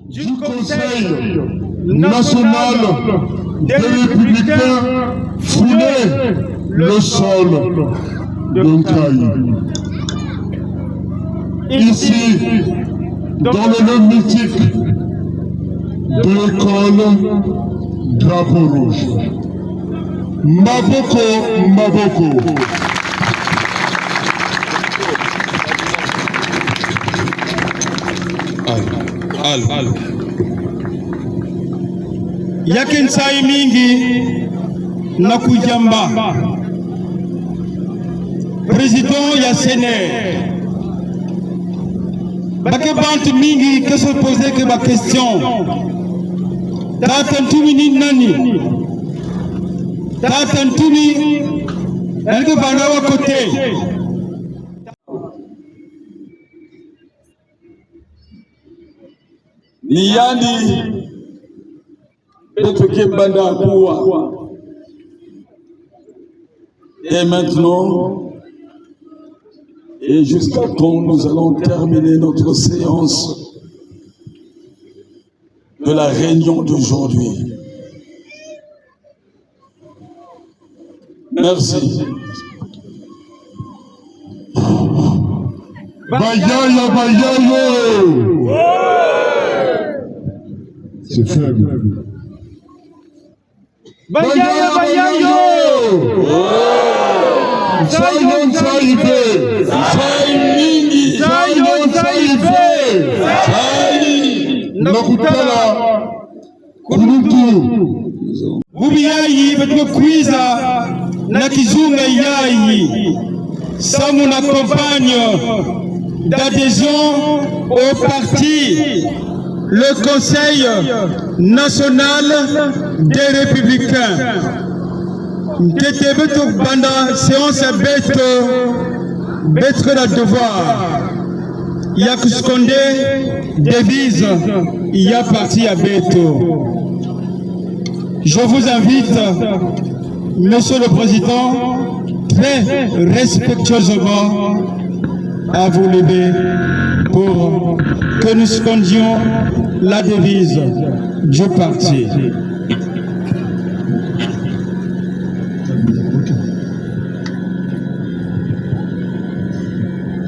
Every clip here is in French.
du Conseil national des républicains foulait le sol de Caille. Ici, dans le lieu mythique de l'école Drapeau Rouge. Maboko, Maboko. Al. Yakin sai mingi na kujamba. Président ya Sénat. Bake bant mingi que se poser que ma question. Tatantumi ni nani? Tatantumi elke banawa côté. Niyandi Peteke Banda Koua. Et maintenant, et jusqu'à quand nous allons terminer notre séance de la réunion d'aujourd'hui. Merci. Bayaya, Bayayo. C'est faible. Bayaya, Bayayo. Zion Saïbe. Saïmingi. Zion Saïbe. Saï. Nakutala. Kurutu. Bubiyayi betwe kwiza na kizunga yayi. Samu na campagne d'adhésion au parti, le Conseil national des Républicains. Tete beto banda séance beto la devoir. Yakuskonde devise ya parti à beto. Je vous invite, Monsieur le Président, très respectueusement à vous lever pour que nous scandions la devise du parti.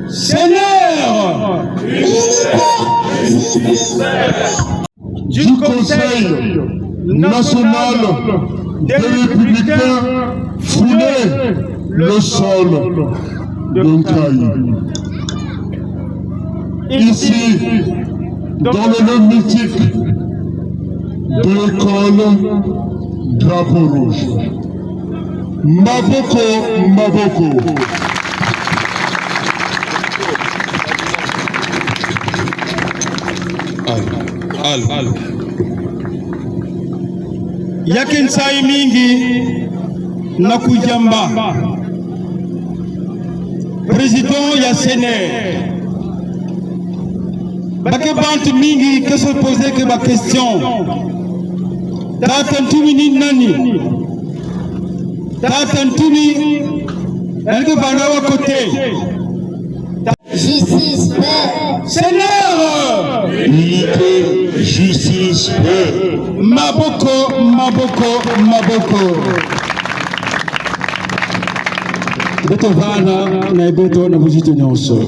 Seigneur Du Conseil national des républicains foulait le sol de Caille. Ici, dans le lieu mythique de l'école Drapeau Rouge. Maboko, Maboko. Al. Yakin sai mingi na kujamba. Président ya Sénat. Bake bant mingi que se poser que ma question. Tatantumi ni nani? Tatantumi elke banawa côté. Justice, paix. Seigneur! Unité, justice, paix. Maboko, Maboko, Maboko. Beto vana na beto na buzito nyonso.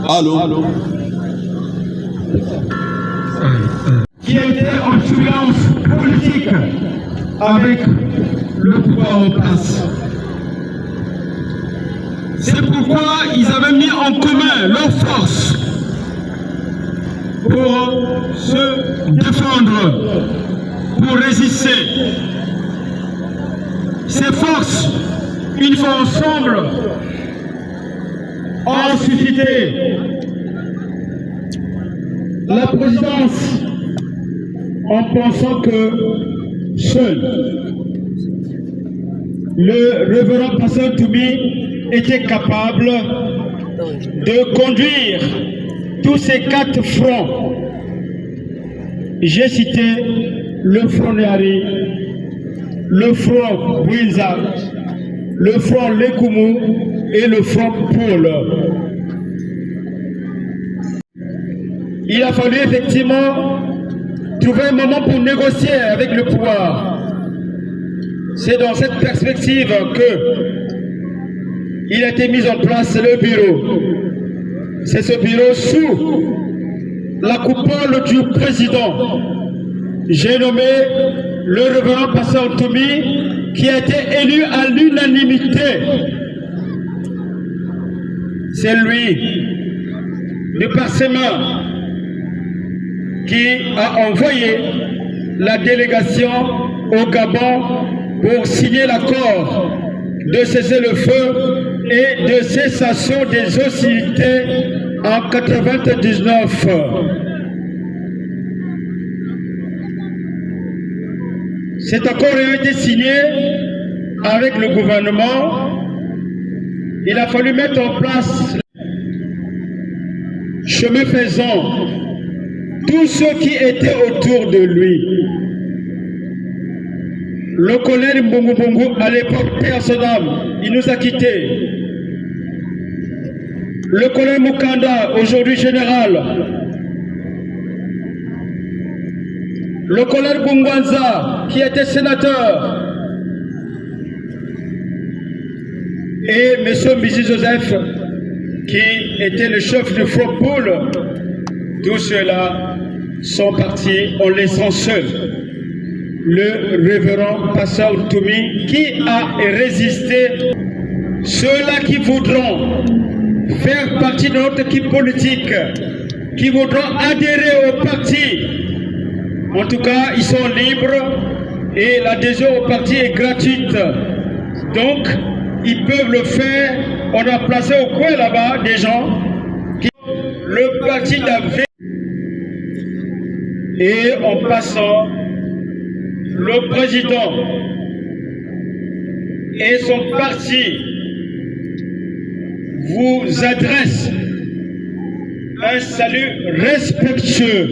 Allô? Qui était en influence politique avec le pouvoir en place. C'est pourquoi ils avaient mis en commun leurs forces pour se défendre, pour résister. Ces forces, une fois ensemble, ont suscité la présidence en pensant que seul le révérend pasteur Toumi était capable de conduire tous ces 4 fronts. J'ai cité le front Nyari, le front Bouinza, le front Lekumu et le front Paul. Il a fallu effectivement trouver un moment pour négocier avec le pouvoir. C'est dans cette perspective qu'il a été mis en place le bureau. C'est ce bureau sous la coupole du président. J'ai nommé le révérend Pasteur Toumi qui a été élu à l'unanimité. C'est lui, de par ses mains, qui a envoyé la délégation au Gabon pour signer l'accord de cessez-le-feu et de cessation des hostilités en 1999. Cet accord a été signé avec le gouvernement. Il a fallu mettre en place, chemin faisant, tous ceux qui étaient autour de lui. Le colonel Mbongo Bongo, à l'époque, père son âme, il nous a quittés. Le colonel Mukanda, aujourd'hui général. Le colonel Bungwanza, qui était sénateur. Et M. Mbisi Joseph, qui était le chef du Front Pôle. Tous ceux-là sont partis en laissant seul le révérend Pasteur Toumi qui a résisté. Ceux-là qui voudront faire partie de notre équipe politique, qui voudront adhérer au parti, en tout cas, ils sont libres et l'adhésion au parti est gratuite. Donc, ils peuvent le faire. On a placé au coin là-bas des gens qui le parti d'avait. Et en passant, le président et son parti vous adressent un salut respectueux.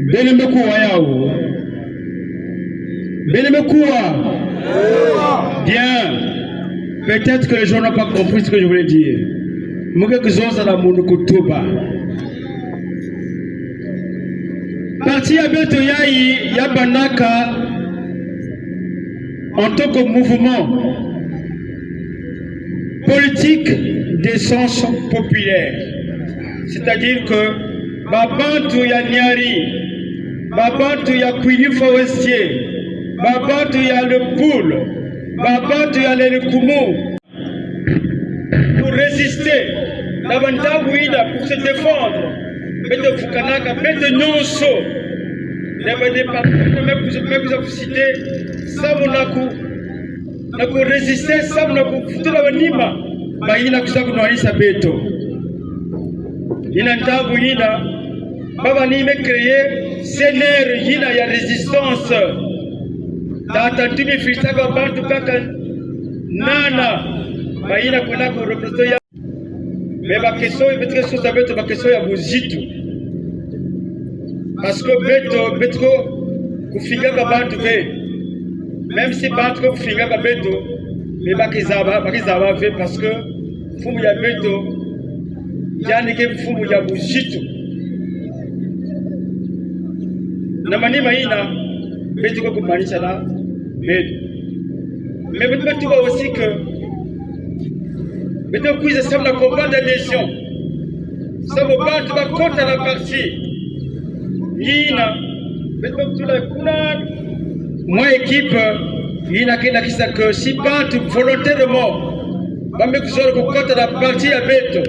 Bien, peut-être que les gens n'ont pas compris ce que je voulais dire. Parti Abeto Yayi Yabanaka en tant que mouvement politique d'essence populaire. C'est-à-dire que Babantu ya Nyari, Babantu ya Kwini Forestier, Babantu ya le Poule, Babantu ya le Kumu, pour résister, pour se défendre. Bete Fukanaka, Bete Nyonso, même vous citer, ça vous résister, ça vous foutu la vanima, Baïna Kusaku Noalisa Beto. Inanta Bouina, Baba Nime créé, Sénère, Yina, ya résistance. Tatantumi Frisaga Bantu Kaka, Nana, Baïna Kunako représentant. Mais ma question est très chose avec ma question est à vous jitu. Parce que Beto, Kufiga Bantu même si Bantu Kufiga Beto, mais Bakizaba fait parce que Fumuya Beto, Yannick Fumuya vous jitu. Namani Maïna, Beto Kumanishala, mais Beto aussi que. Mais donc, ils semblent un combat d'adhésion. Ça va battre contre la partie. Yina, moi, équipe, Yina qui s'est que si battre volontairement, va me faire contre la partie à Beto.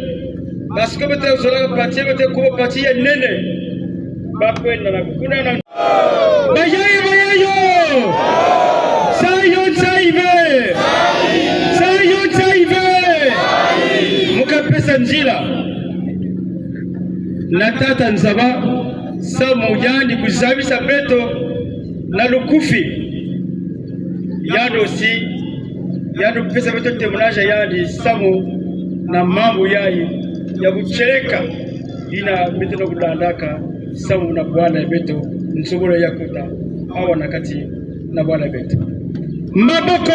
Parce que peut-être vous aurez la partie, peut-être que la partie est nene. Bakouen dans la Kuna. Bayayo, bayayo! Sayon, saïve! Sayon, saïve! Sanjila Natata Nzaba Samoyani kuzabisa Beto na Lukufi Yado aussi Yado pesa Beto temunaja yadi Samo na mambo yayi ya kucheleka ina mitino kulandaka samu na bwana beto nsogolo yakuta awa nakati na bwana beto maboko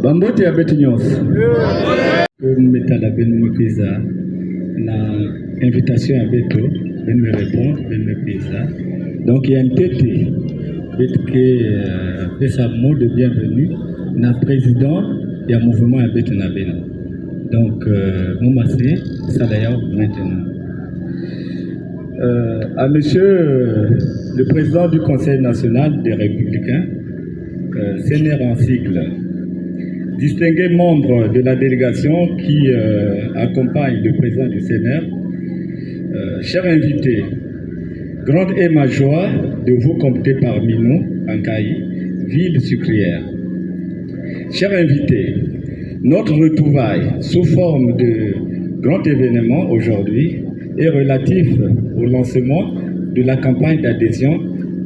Bambote ya betu nyonso metala ben mepeza na invitation ya betu ben me répondre ben mepeza donc il y a une tête que fait sa mot de bienvenue na président ya mouvement ya betu na beno donc mon massé ça d'ailleurs maintenant à monsieur le président du Conseil national des Républicains CNR en sigle, distingués membres de la délégation qui accompagne le président du CNR, chers invités, grande est ma joie de vous compter parmi nous en Caï, ville sucrière. Chers invités, notre retrouvaille sous forme de grand événement aujourd'hui est relatif au lancement de la campagne d'adhésion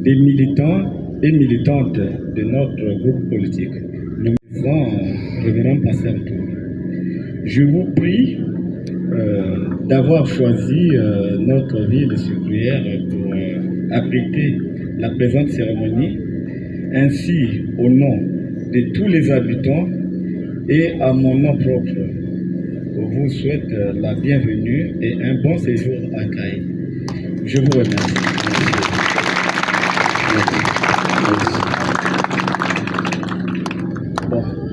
des militants et militantes de notre groupe politique. Nous sommes révérend pasteur Tour. Je vous prie d'avoir choisi notre ville sucrière pour abriter la présente cérémonie. Ainsi, au nom de tous les habitants et à mon nom propre, je vous souhaite la bienvenue et un bon séjour à Caï. Je vous remercie.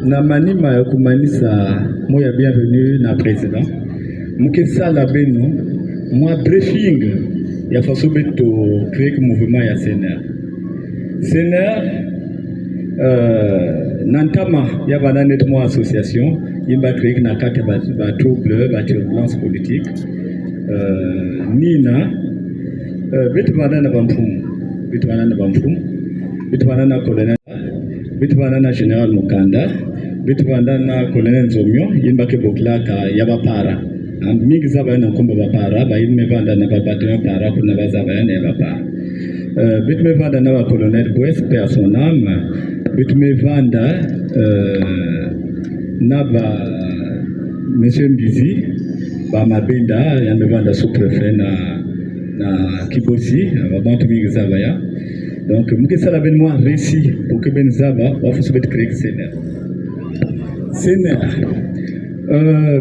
Na manima ya kumanisa moya bienvenue na président mukesala beno moi briefing ya faso beto créer que mouvement ya CNR nantama ya bananet mo association yimba créer na kate ba trouble ba turbulence politique nina betu banana bamfumu betu banana colonel betu banana général Mukanda bitu bandana colonel Nzomyo yimba ke boklaka yabapara mingi zaba na kombo bapara ba yime vanda na babatema para kuna bazaba na bapara bitu me vanda na colonel Boes personnam bitu me vanda na ba monsieur Mbizi ba mabenda ya me vanda sous-préfet na Kibosi ba bantu mingi zaba ya donc mukesala ben moi récit pour que ben zaba wa faut se mettre créer CNR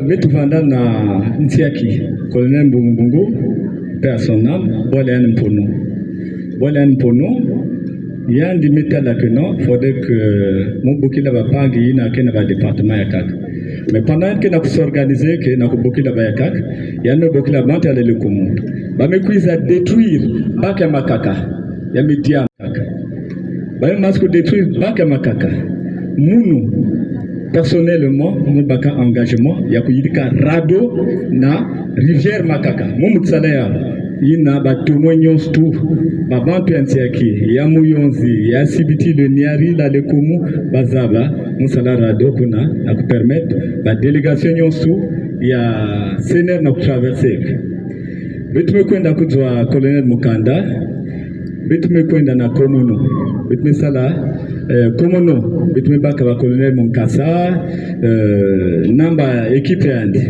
betu vanda na ntiaki colonel Mbungu personnel Bolean Mpono yandi metala que non faudrait que mon bokila ba pangi na kena ba département ya kaka mais pendant que na s'organiser que na bokila ba ya kaka yando bokila bantale le commun ba me kuiza détruire baka makaka ya media kaka ba masque détruire baka makaka munu personnellement mon baka engagement ya kuyidika rado na rivière makaka mon mutsalaya ina batomo nyonstu babantu antiaki ya muyonzi ya sibiti de niari la de kumu bazaba musala rado kuna na ku permettre ba délégation nyonstu ya CNR na traverser betume kwenda kuzwa colonel Mukanda betume kwenda na komuno betume sala komono betume baka ba colonel Monkasa namba equipe yandi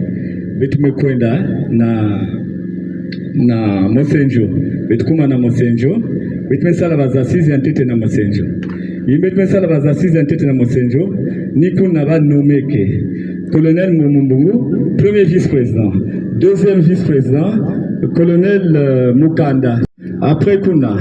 betume kwenda na Mosenjo betukuma na Mosenjo betume sala bazasizi antete na Mosenjo betume sala bazasizi antete na Mosenjo ni kuna ba nomeke colonel Mbungu premier vice-président deuxième vice-président colonel Mukanda après kuna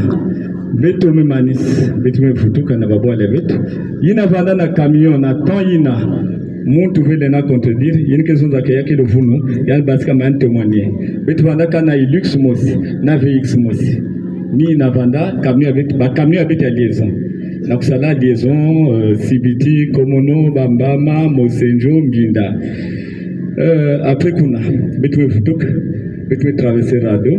beto me manis beto me futuka na babwa le beto yina vanda na camion na temps yina muntu vele na contredire yini kezo za kaya kilo vunu yal basika man témoigner beto vanda kana ilux mosi na vx mosi ni na vanda camion avec ba camion avec liaison na kusala liaison Sibiti Komono Bambama Mosenjo Mbinda après kuna beto me futuka beto me traverser rado.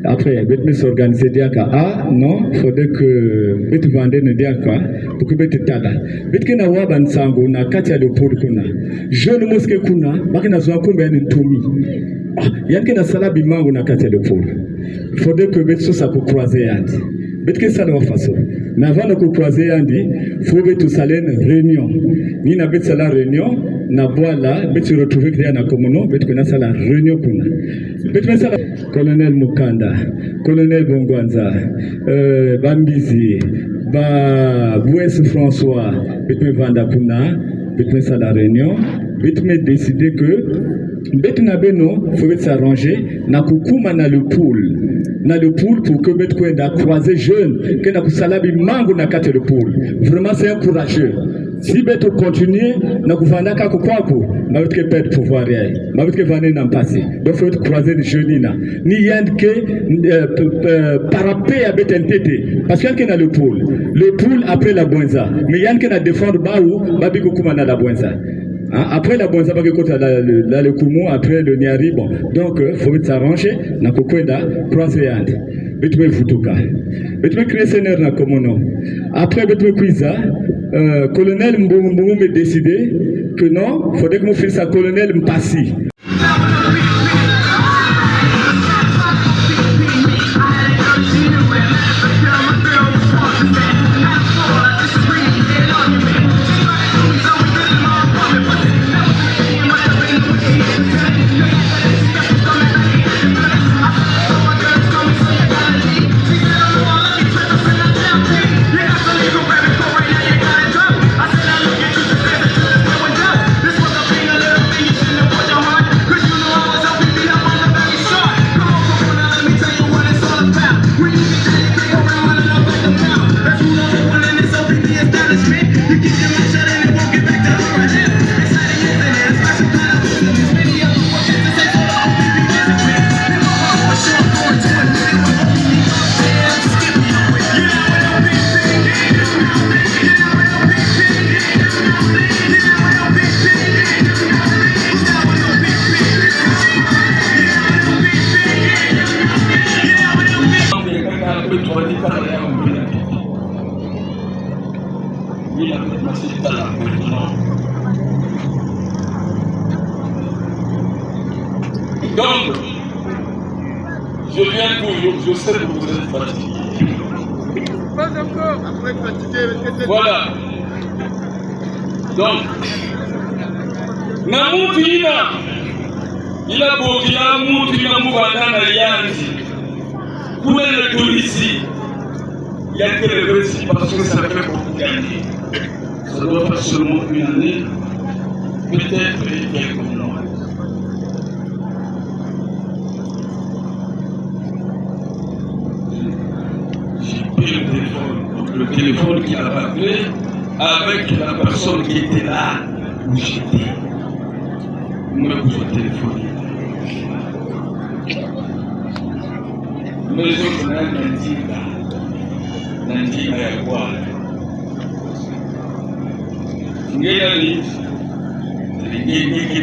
Après, je s'organiser diaka non, faudrait que je vende ne diaka pour que je tada. Je que na waban sango na katia de pour kuna. Jeune mosque kuna, bakina zwa kumbe ni tumi. yanke na sala bimangu na kati le pôle. Il faudrait que beto ça ko croiser yandi. Betke sala wa façon. Mais avant de ko croiser yandi, faut beto salen réunion. Ni na bet sala réunion na boala beto retrouver créer na komono beto na sala réunion kuna. Beto sala colonel Mukanda, colonel Bongwanza, Bambizi, Bouès François, beto vanda kuna, beto sala réunion, beto décider que Betnabeno faut s'arranger na kukuma na le pool pour que Betko da croiser jeune que na kusalabi mangu na kate le pool. Vraiment c'est un courageux. Si Beto continue na kufanda ka kwako ma betke perdre pouvoir rien. Ma betke vaner na passer. Donc faut croiser les jeunes na. Ni yand que parapé à betentete parce qu'il y a na le pool après la bonza. Mais yand que na défendre baou babi kukuma na la bonza. Après la bonne sabbat que la le kumu après le niari bon donc faut s'arranger na kokwenda croiser yand betwe futuka betwe créer seigneur na komono après betwe kuiza colonel Mbungu me décidé que non faudrait que mon fils à colonel Mpassi. Donc, je viens toujours, je sais que vous êtes fatigués. Pas encore, après être fatigué. Voilà. Donc, Namutina, il a beau qu'il a Moutina Mouvana Yanzi. Pour le policier, il y a que le récit parce que ça fait beaucoup gagner. Ça doit faire seulement une année, peut-être quelques mois. Le téléphone qui a rappelé avec la personne qui était là où j'étais. Mais vous avez téléphoné. Mais je connais Nandiga ya quoi? Ngéali,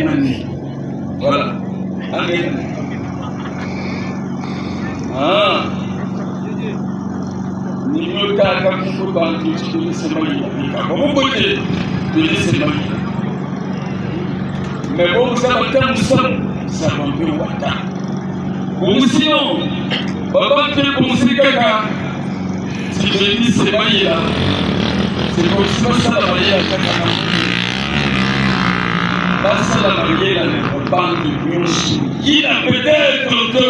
Nani. Voilà. Ah. Nimotaka kufuba nchi sema kama bote tulisema mais bon ça va tant ça va bien wata commission baba te commission kaka si je dis c'est pas là c'est comme ça la maria kaka basta la maria la bande de news il a peut-être que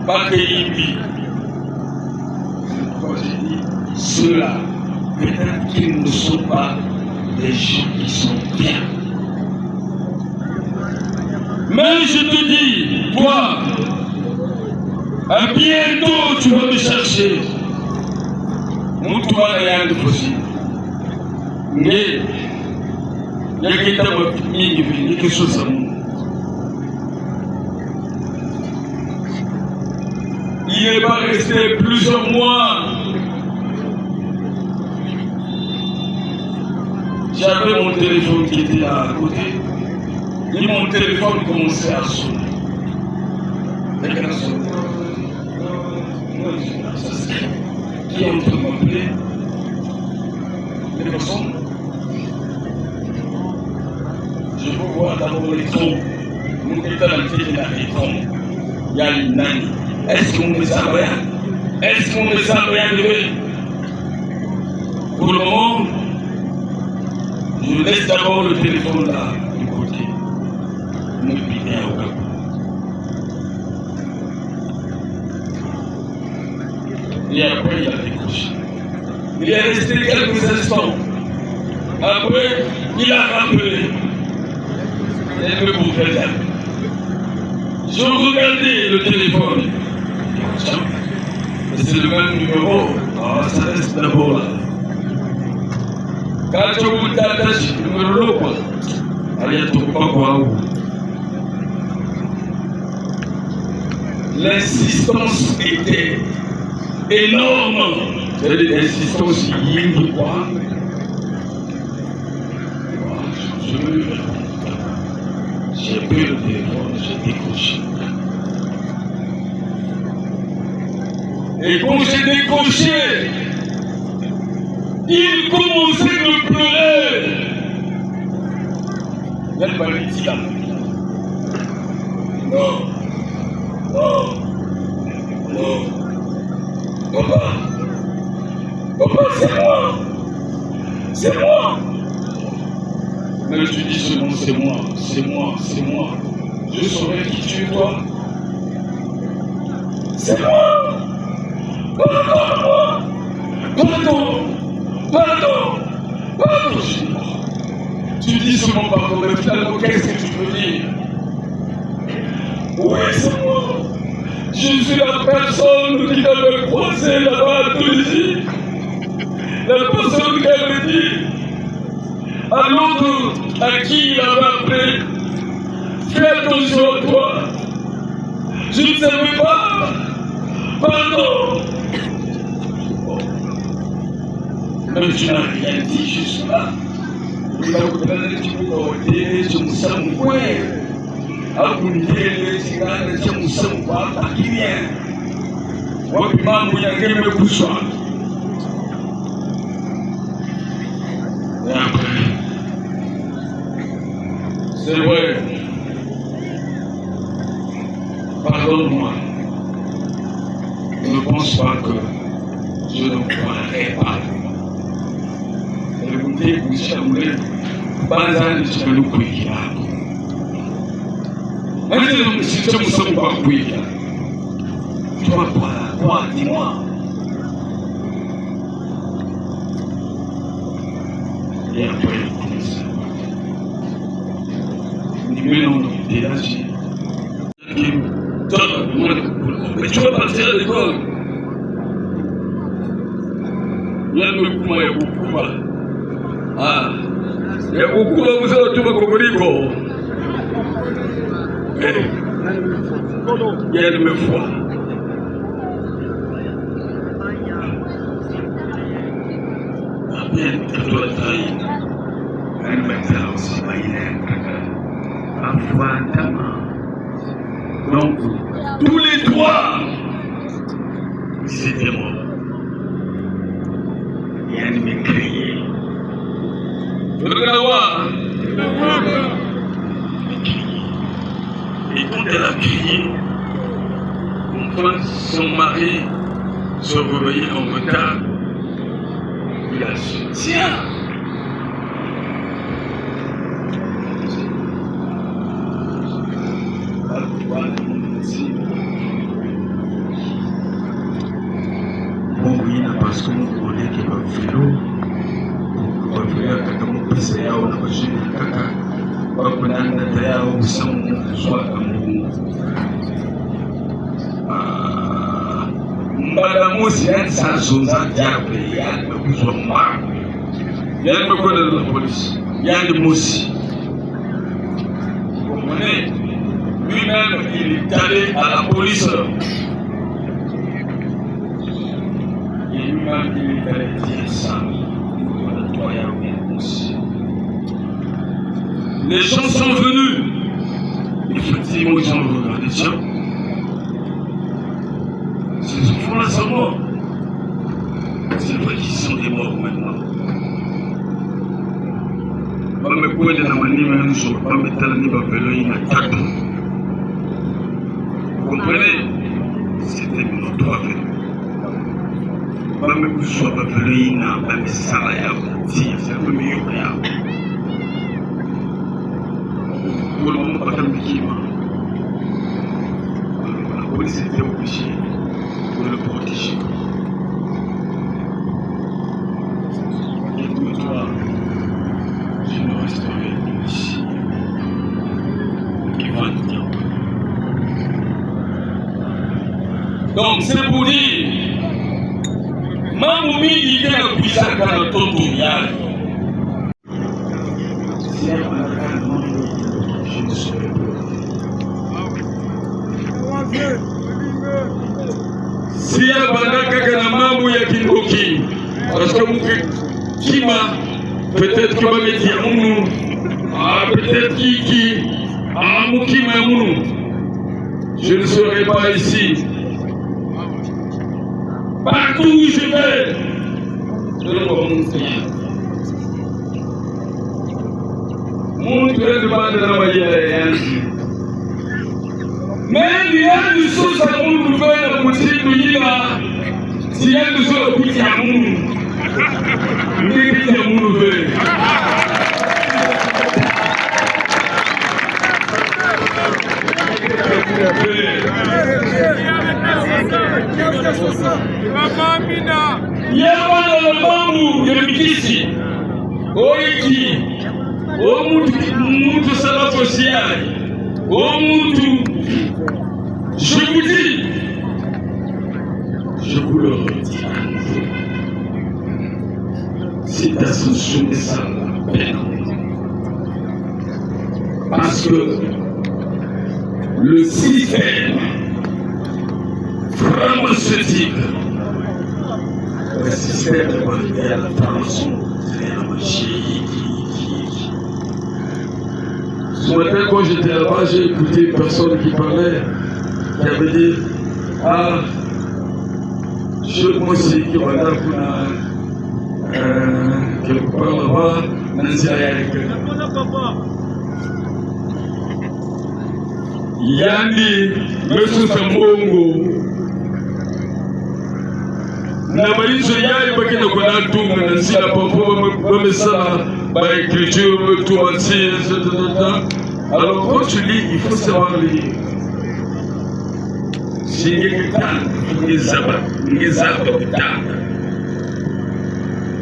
pas que il ceux-là, peut-être qu'ils ne sont pas des gens qui sont bien. Mais je te dis, toi, à bientôt tu vas me chercher. Mon toi, rien de possible. Mais, il y a quelque chose à moi. Il n'est pas resté plusieurs mois. J'avais mon téléphone qui était là à côté. Et mon téléphone commençait à sonner. Qui est en train de m'appeler? Les personnes. Je peux voir d'abord l'écran. mkitaka mtiki na mikono yani nani? Est-ce que mmesahau yani? Est-ce que mmesahau yani wewe? Pour le moment, je laisse d'abord le téléphone là du côté. Ne piquez au cas. Et après il a décroché. Il est resté quelques instants. Après, il a rappelé. Et me confia. Je regardais le téléphone. C'est le même numéro. Ah, ça reste d'abord là. Quand je vous attache le numéro là, quoi. Allez, tu peux pas voir où. L'insistance était énorme. C'est l'insistance ying quoi. J'ai pris le téléphone, j'ai décroché. Et quand j'ai décroché, il commençait de pleurer. Elle m'a dit là. Non, non, non. Papa, papa, c'est moi. C'est moi. Mais tu dis ce nom, c'est moi, c'est moi, c'est moi. Je saurais qui tu es, toi. C'est moi. Pardonne-moi. Pardon. Pardon. Pardon. Tu dis ce mot pardon, mais finalement, qu'est-ce que tu veux dire? Oui, c'est moi. Je suis la personne qui t'avait croisé là-bas à Tunisie. La personne qui avait dit à l'autre à qui il avait appelé, fais attention à toi. Je ne savais pas. Pardon. Mais tu n'as rien dit juste là. Il a ouvert tu peux ôter, je me sens moins. À Koundé, c'est là, je me sens pas qui vient. Moi, puis maman, il y a quelqu'un qui me couche. Et après, c'est vrai. Pardonne-moi. Ne pense pas que je ne croirais pas. Écoutez, vous savez, pas un de nous couilles. Maintenant, si tu ne sais pas couilles, tu vas quoi, dis-moi. Et après, comme ça. Maintenant, il est là, mais tu vas partir à l'école. Il y a beaucoup. Ah, il y a beaucoup de vous autres, tu vas comprendre. Il y a de mes foi. Bien, tu dois travailler. Elle m'a dit aussi, il est à foi, donc, tous les trois, c'était moi. Et elle m'a crié. Et quand elle a crié, son mari se réveillait en retard. Il a dit, tiens! Bon, oui, parce que mon collègue est un vélo. On va faire un PC, on va faire un caca. On va faire un caca, on va faire Madame aussi, elle s'en souvient diable, il y a un peu plus de moi. Il y a un peu de la police. Il y a un moussi. Vous comprenez? Lui-même, il est allé à la police. Et lui-même, il est allé dire ça. Les gens sont venus. Effectivement, ils ont regardé, tiens. Ces enfants-là sont morts. C'est vrai qu'ils sont des morts maintenant. Pas me couper de la manière, je ne vais pas mettre la libre vélo, il m'attaque. comprenez? C'était notre affaire. Même que ce soit appelé, même ça, c'est un peu mieux. Pour le moment, pas de climat. La police était obligée de le protéger. Toi, je ne resterai ici. Qui va te dire. Donc, c'est pour dire, mambo mingi tena kuisaka na toto yale. Si bandaka na mambo ya kingoki, parce que kima peut-être que mameti ya munu, peut-être kiki, mukima ya munu, je ne serai pas ici. Partout où je vais, je ne vois mon frère de bande de la Maïa. Mais il y a des choses à mon gouvernement pour dire que il y a des choses qui sont à mon. Mais qui sont à mon gouvernement. Yabana na mamu ya mikisi oiki mutu sana social mutu je vous dis, je vous le redis, cette ascension est ça la peine, parce que le système pharmaceutique, le système de la pharmacie. Ce matin, quand j'étais là-bas, j'ai écouté une personne qui parlait, qui avait dit, moi c'est qui va là quelque part là-bas, Yandi, Monsieur Sambongo, na maisha yayo bakina kuna tunga na sila papo bamesa ba écriture tout entier. Alors quand tu lis, il faut savoir lire.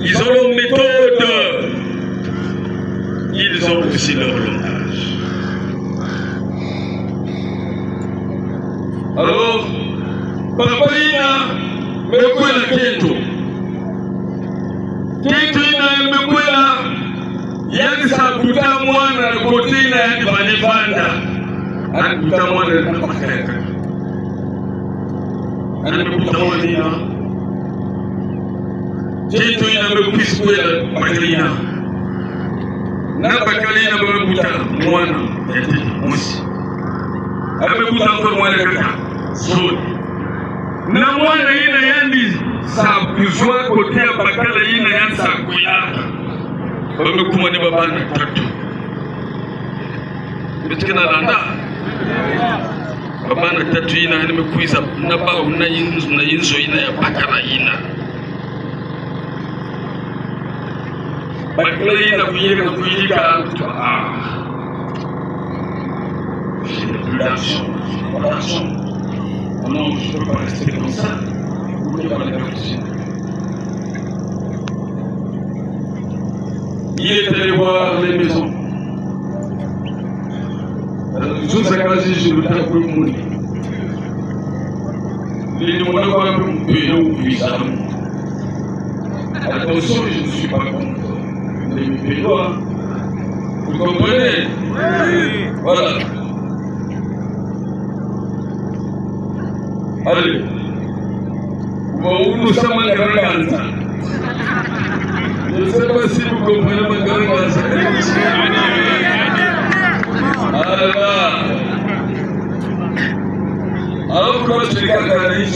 Ils ont leur méthode, ils ont aussi leur langage. Alors, Papa Ina, mekwela Keto. Keto ina mekwela, yani sakuta mwana na kotina yani banifanda. Anakuta mwana na pakaka. Anakuta mwana ina. Keto ina mekwela Bakalina. Na Bakalina mekuta mwana yati mosi. Amekuta encore mwana kaka. Zuri. Na mwana ina yani sabuzwa kotea Bakala ina yani sakuyaka. Wamekuma ni babana tatu. Bitikina landa. Babana tatu ina nimekuiza na bao na yinzo ina ya Bakala ina. Bakala ina kuyika j'ai plus d'argent, pas d'argent. Non, je ne peux pas rester comme ça. Vous voulez pas la réfléchir. Il est allé voir les maisons. Tous à caser sur le tas pour mourir. Les gens n'ont pas pu payer ou puissant. Attention, je ne suis pas contre les Pédois. Vous comprenez? Oui. Voilà. Allez, nous sommes en Garanganza. Je ne sais pas si vous comprenez ma Garanganza. Alors, quand je regarde la ligne,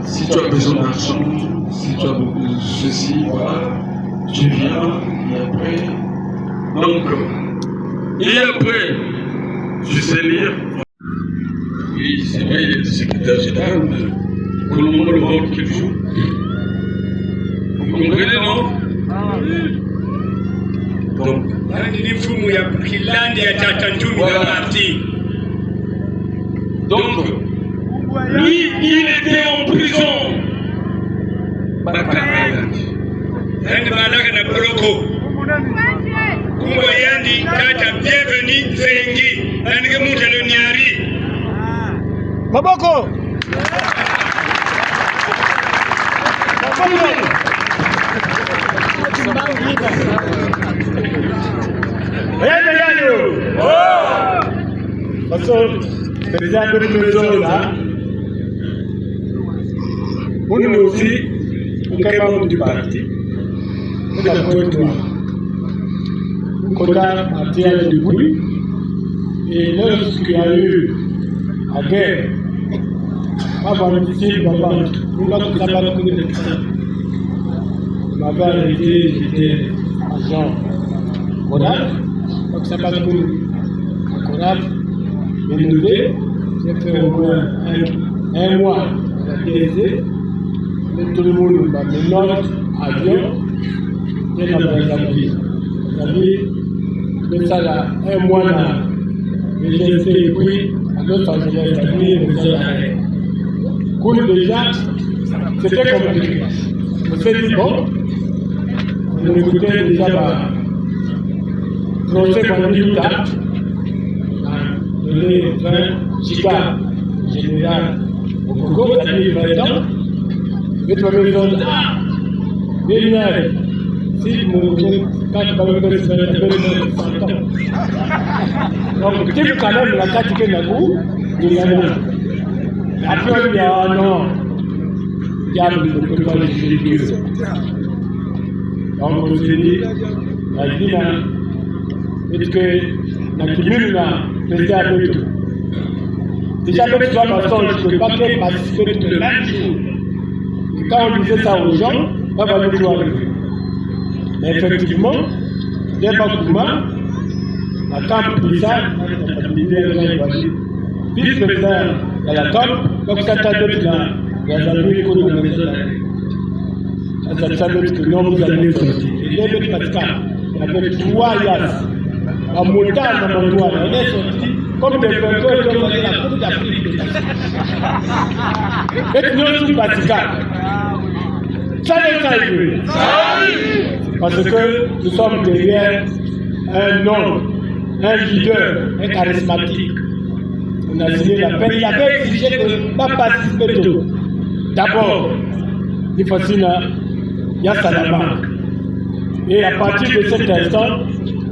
si tu as besoin d'argent, si tu as besoin de ceci, voilà, tu viens, et après. Donc, et après. Je sais lire. Oui, c'est vrai, il est secrétaire général, mais pour le moment, le rôle qu'il joue. Vous comprenez, non? Donc, donc, lui, il était en prison. Maboko! Parce que président de l'Union là, nous aussi, nous sommes membres du parti. Nous avons toi. Nous avons parti à début. Et lorsqu'il y a eu la guerre, avant de dire, nous l'avons sabattu de ça. Ma mère arrêté, j'étais agent Coraf, donc ça passe pour Coraf, mais nous deux, j'ai fait au moins un mois à la DSD, mais tout le monde m'a mis notre avion, et la Brazzaville. Mais ça là, un mois là, j'ai fait et puis à Los Angeles, cool déjà, c'était compliqué. On s'est dit bon, on écoutait déjà ma procès vendu Utah, donné 20 gigas général au Congo, c'est-à-dire 20 ans, et tu vas me dire, ah, Bénard, si mon quand tu vas me faire 100 ans. Donc, tu peux quand même la carte qui est là, il y a après, il y a non. Diable ne peut pas les juger. Donc, on s'est dit, la vie là, est-ce que la commune là, faisait avec tout. Déjà, avec toi, je ne peux pas qu'elle participe tout le même jour. Et quand on disait ça aux gens, on va le voir. Mais effectivement, dès Bakouma, la camp de ça, vice-président de la camp, donc ça t'a dit là. Il y a des gens qui ont été ça veut dire que non, vous allez sortir. Et David Pascal, avec 3 yas, en montagne dans mon doigt, elle est sortie comme des vainqueurs qui ont gagné la Coupe d'Afrique. Et nous, tout Pascal. Ça n'est pas arrivé. Parce que nous sommes derrière un homme, un leader, un charismatique. On a signé la paix. Il avait exigé de ne pas participer tout. D'abord, il faut signer, il y a Salama. Et à partir de cet instant,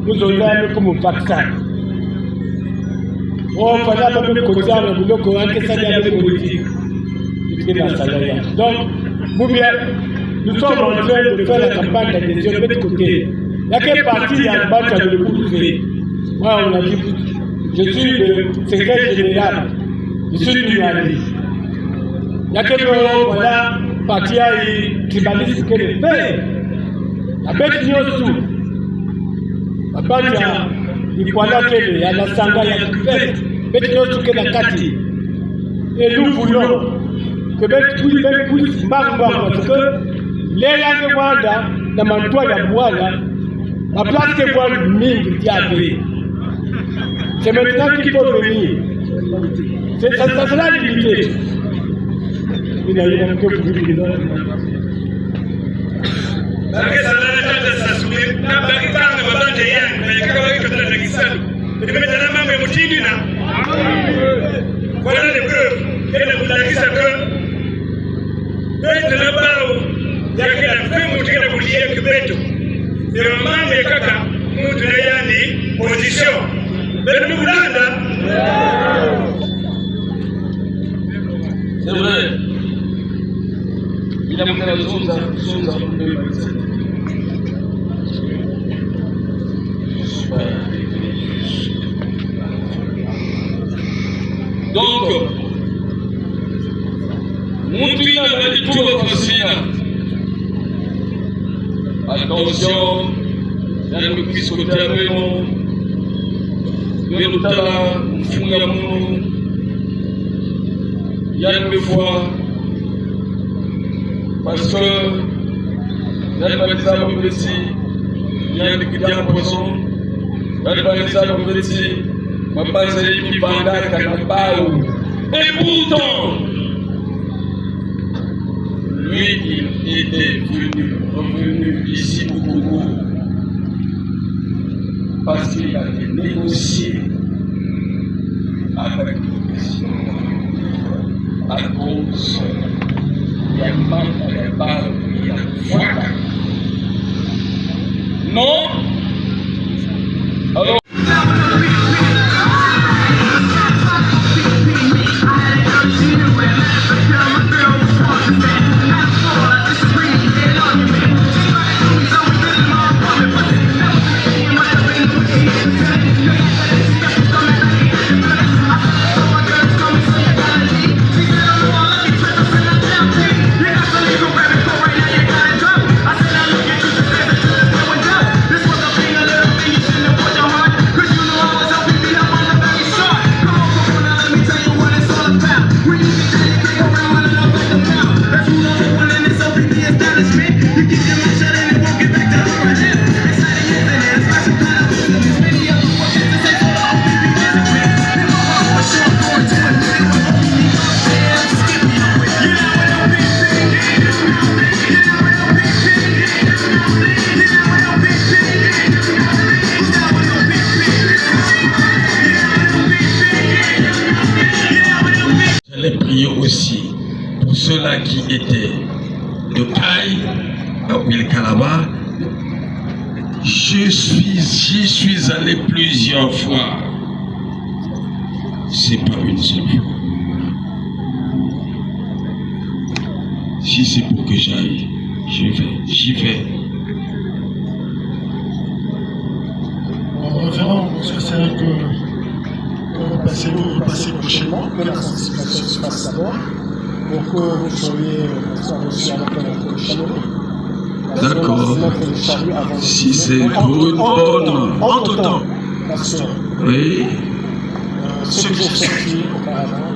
nous avons comme un vaccin. On fallait même côté avec le Coran que ça y avait politique. Donc, nous sommes en train de faire la campagne d'adhésion de l'autre côté. Il y a quelle partie il y a un bac à le bouffer. Moi, on a dit, je suis le secrétaire général, je suis l'unioniste. Il y a quelques voilà, parti à tribalisme que les fait. La bête n'y a tout. La bête il voilà qu'il y a la sanga, il y a tout fait. Bête n'y a tout que la kati. Et nous voulons que bête puisse marquer parce que les langues wanda, dans mon toit de Boala, la place que voit le ming diable. C'est maintenant qu'il faut venir. Ça sera limité. Il y a un peu plus de temps. Voilà les preuves. Et le Boulaki Sakre, de la barre, il y a que la fin de la boulière que Beto. Et le man de Kaka, nous de Yandi, position. Mais nous c'est vrai. Il a montré la chose à donc, Moutina va dire tout aussi. Attention, il y a le petit côté avec nous. nous allons faire il y a une fois, parce que il y a des gens qui ici, il y a des gens en poisson, il y a des gens qui ici, ma base est qui vendait à Kanabao. Et pourtant, lui, il était revenu ici au Congo parce qu'il a négocié avec l'opposition à cause il y a mal à la barre, il y a foi. Non? Alors, aussi pour ceux-là qui étaient de Caille à Wilkalaba. J'y suis allé plusieurs fois. C'est pas une seule fois. Si c'est pour que j'aille, j'y vais. Référent, c'est vrai que vous passez prochainement, que la sensibilisation se fasse d'abord, pour que vous soyez reçus à la chaleureux. D'accord. Si c'est pour une bonne. Entre-temps, parce que oui. ceux qui sont sortis auparavant,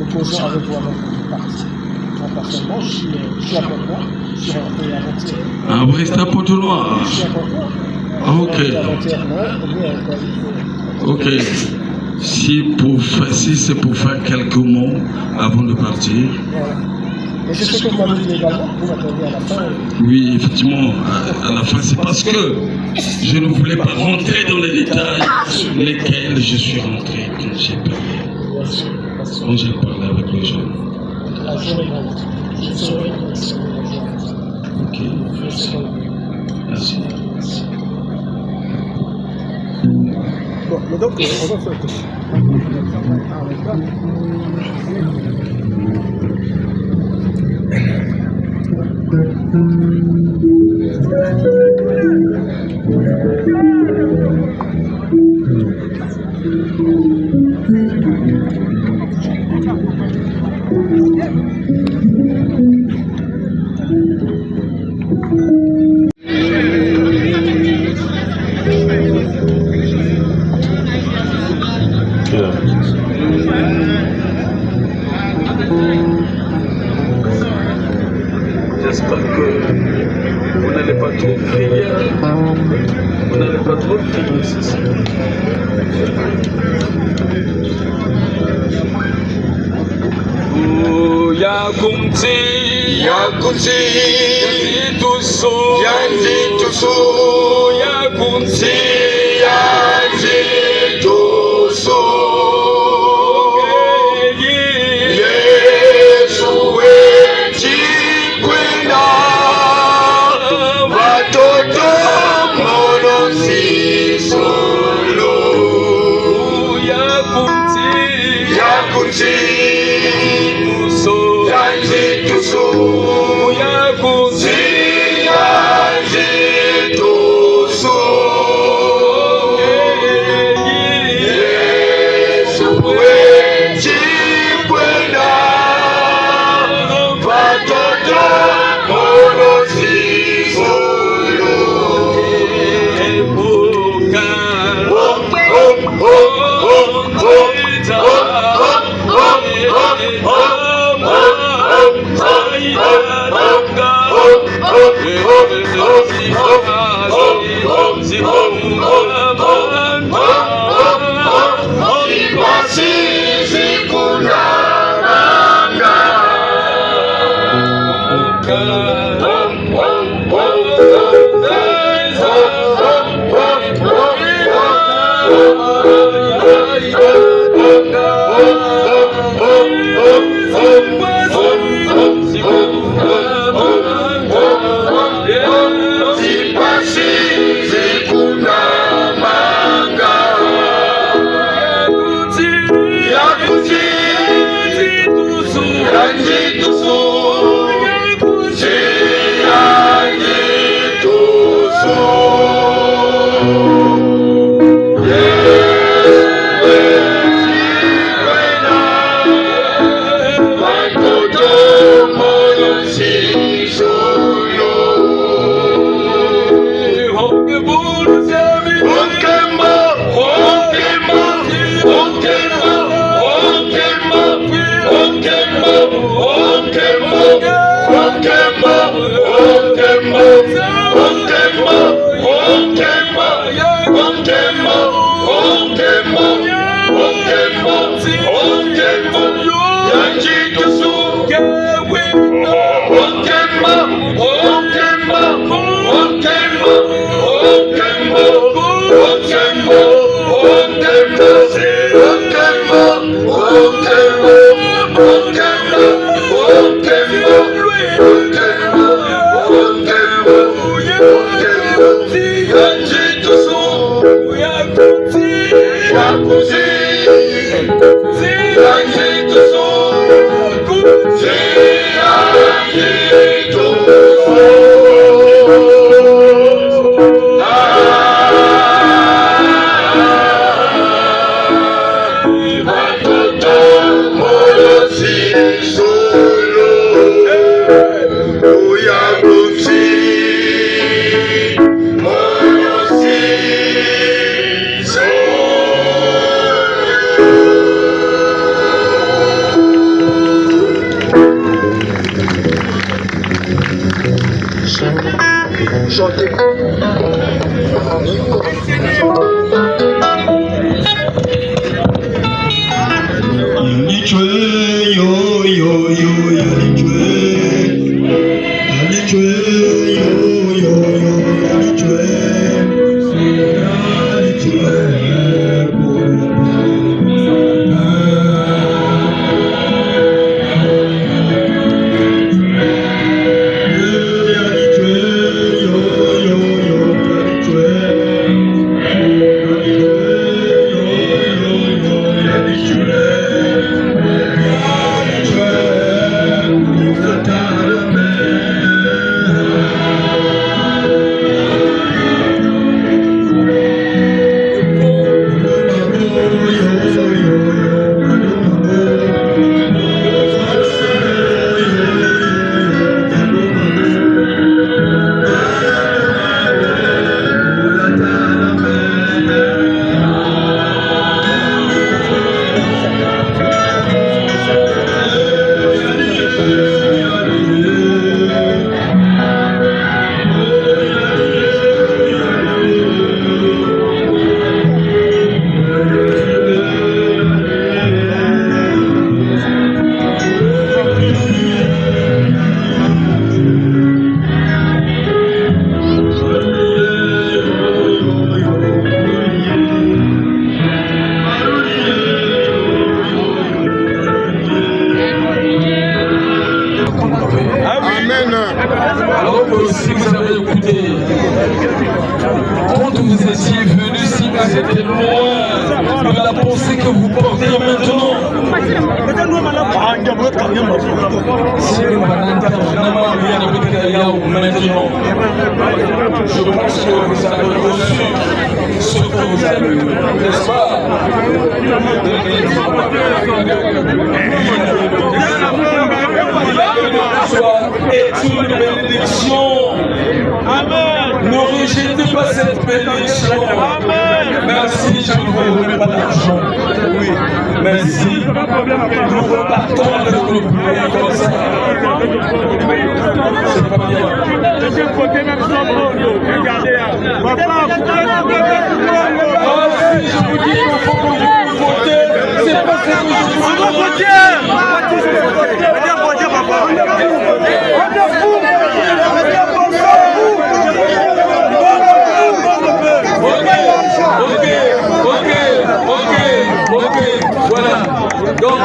opposant avec vous avant que partie. Moi, personnellement, je suis à Port-Noir, je suis rentré avant-hier. Ah, vous restez à Port-Noir? Je suis à Port-Noir. Ah, ok. Ok. Si c'est pour faire quelques mots avant de partir. Voilà. Et c'est ce que vous m'avez dit également, vous m'attendez à la fin. Oui, effectivement, à la fin, c'est parce que je ne voulais pas rentrer dans les détails sur lesquels je suis rentré quand j'ai parlé. Quand j'ai parlé avec les gens. Ok. Merci. Bon, mais donc, on va faire J'espère que vous n'allez pas trop crier. Vous n'allez pas trop crier, c'est ça. Oh, Yakunti, Yakunti, Yazitusu, Yazitusu, Yakunti, Yazitusu. On va voter. Donc,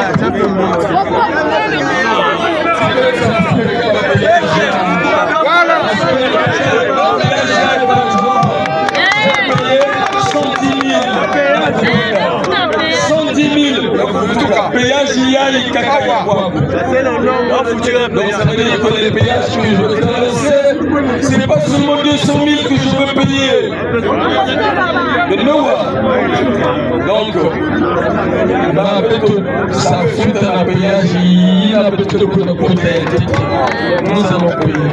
péage il y a les caca. Donc ça veut dire que les péages que je veux traverser, c'est pas seulement 200 000 que je veux payer. Mais non. Donc, ça fout dans le péage, il a peut-être beaucoup de protéines. Nous allons payer.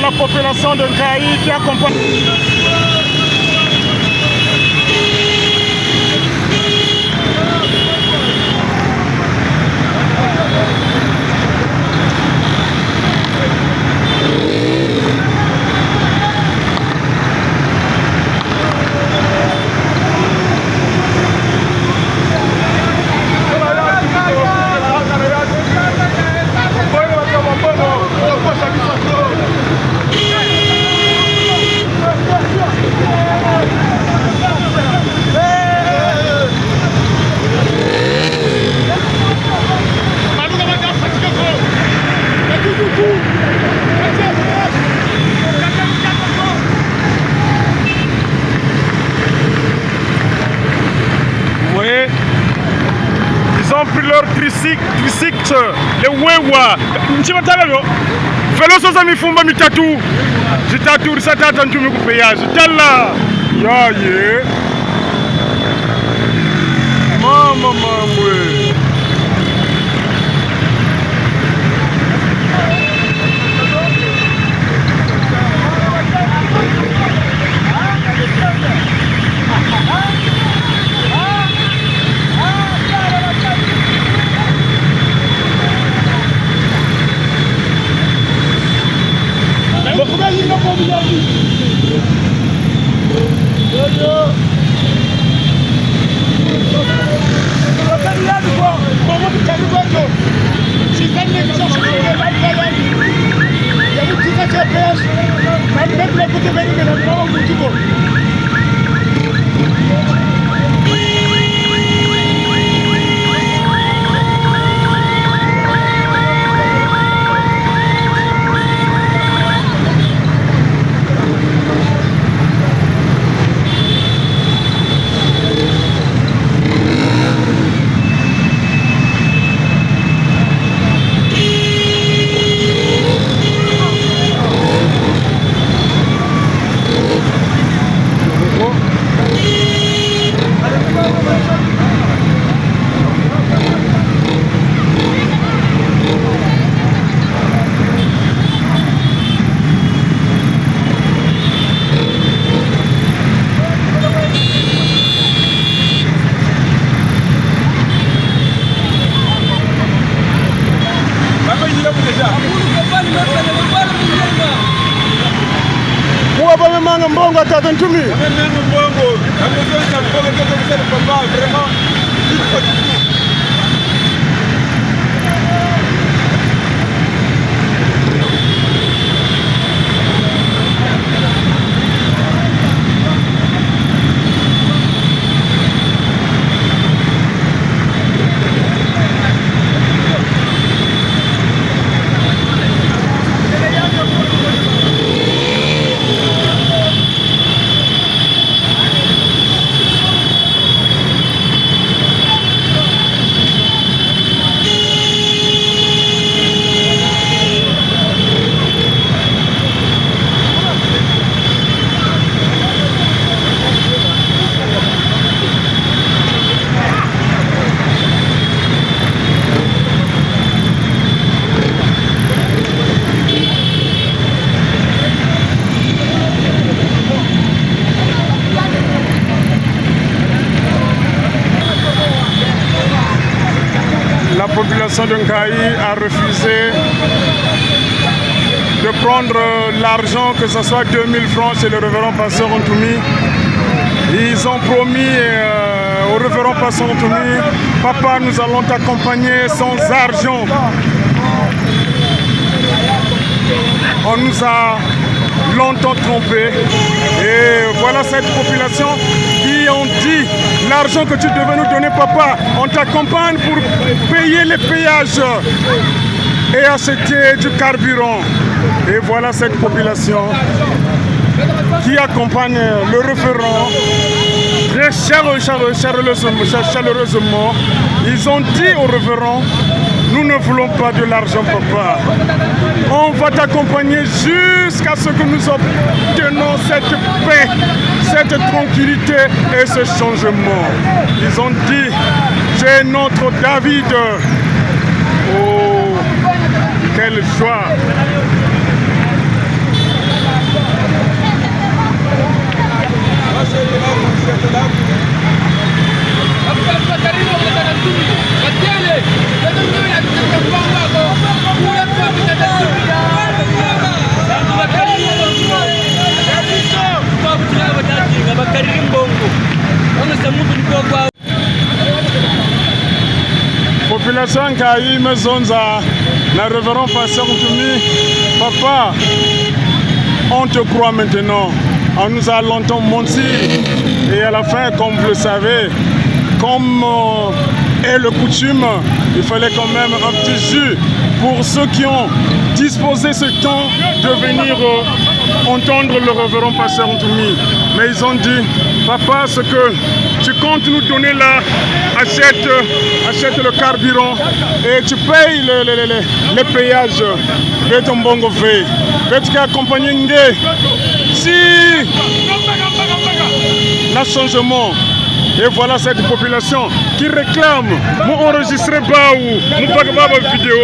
la population de Nkaï qui accompagne. Ils ont pris leur tricycle, les wewa. Vélo sosa mifumba mitatu. Jitatu risatata ntumi kupeyaji. Jalla. Ya ye. Mama mamwe. Mbongo atatu ntumi. Mbongo. La population de Nkaï a refusé de prendre l'argent, que ce soit 2000 francs chez le révérend pasteur Ntoumi. Ils ont promis au révérend pasteur Ntoumi, papa, nous allons t'accompagner sans argent. On nous a longtemps trompés. Et voilà cette population qui ont dit l'argent que tu devais nous donner, papa, on t'accompagne pour payer les péages et acheter du carburant. Et voilà cette population qui accompagne le référent très chaleureusement. Ils ont dit au révérend, nous ne voulons pas de l'argent, papa. On va t'accompagner jusqu'à ce que nous obtenons cette paix, cette tranquillité et ce changement. Ils ont dit, c'est notre David. Oh, quelle joie! Sankai Mezonza, la révérend pasteur Ntumi, papa, on te croit maintenant. On nous a longtemps menti et à la fin, comme vous le savez, comme est le coutume, il fallait quand même un petit jus pour ceux qui ont disposé ce temps de venir entendre le révérend pasteur Ntumi. Mais ils ont dit, papa, ce que tu comptes nous donner là, achète le carburant et tu payes les péages de ton bongo fait. Tu peux accompagner si le changement. Et voilà cette population qui réclame nous enregistrer pas ou nous pas de vidéo.